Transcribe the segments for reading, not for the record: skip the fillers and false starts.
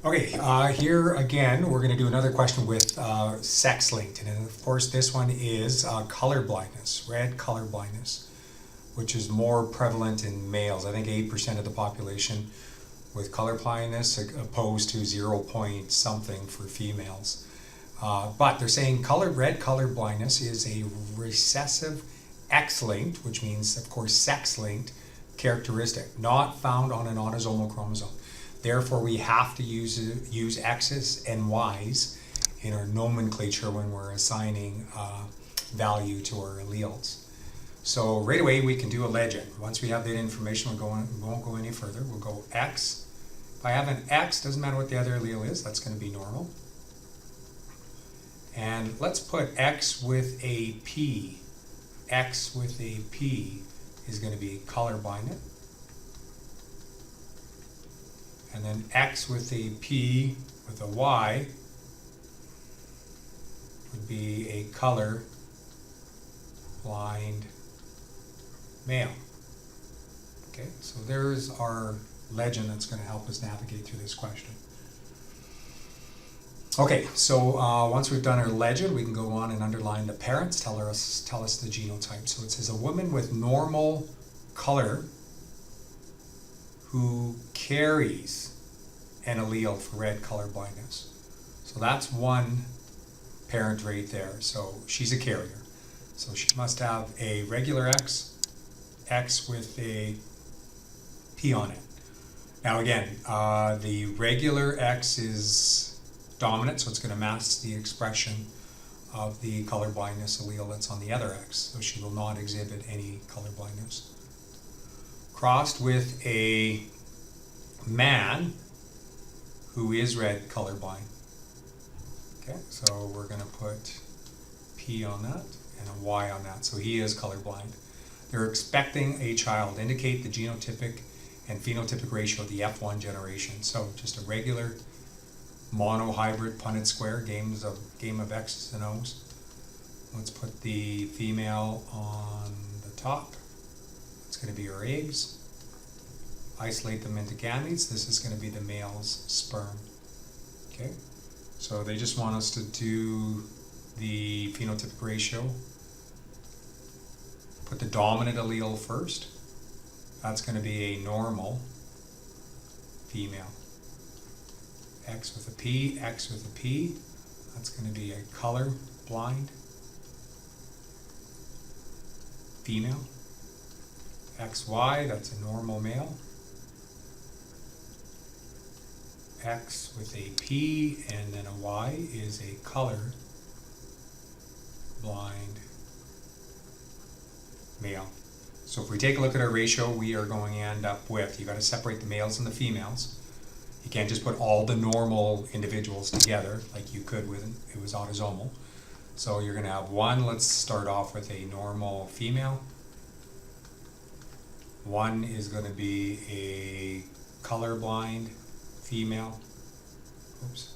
Okay, here again, we're going to do another question with sex linked. And of course, this one is color blindness, red color blindness, which is more prevalent in males. I think 8% of the population with color blindness opposed to 0 point something for females. But they're saying red color blindness is a recessive X-linked, which means, of course, sex-linked characteristic, not found on an autosomal chromosome. Therefore, we have to use X's and Y's in our nomenclature when we're assigning value to our alleles. So right away, we can do a legend. Once we have that information, we won't go any further. We'll go X. If I have an X, doesn't matter what the other allele is, that's going to be normal. And let's put X with a P. X with a P is going to be color blinded. And then X with a P with a Y would be a color blind male. Okay, so there's our legend that's going to help us navigate through this question. Okay, so once we've done our legend, we can go on and underline the parents, tell us the genotype. So it says a woman with normal color who carries an allele for red color blindness. So that's one parent right there. So she's a carrier. So she must have a regular X, X with a P on it. Now again, the regular X is dominant, so it's going to mask the expression of the color blindness allele that's on the other X. So she will not exhibit any color blindness. Crossed with a man who is red colorblind. Okay, so we're going to put P on that and a Y on that. So he is colorblind. They're expecting a child. Indicate the genotypic and phenotypic ratio of the F1 generation. So just a regular monohybrid Punnett square, game of X's and O's. Let's put the female on the top. It's going to be her eggs. Isolate them into gametes. This is going to be the male's sperm. Okay, so they just want us to do the phenotypic ratio. Put the dominant allele first. That's going to be a normal female. X with a P, X with a P. That's going to be a color blind female. XY, that's a normal male. X with a P and then a Y is a color blind male. So if we take a look at our ratio, we are going to end up with, you got to separate the males and the females. You can't just put all the normal individuals together like you could with it was autosomal. So you're going to have one, let's start off with a normal female. One is going to be a colorblind female. Oops.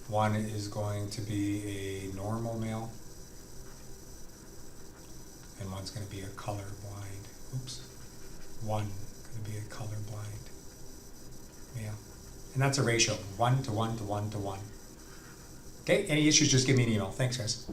One is going to be a normal male. And one's going to be a colorblind. Oops. One going to be a colorblind male. And that's a ratio, 1 to 1 to 1 to 1. Okay, any issues, just give me an email. Thanks, guys.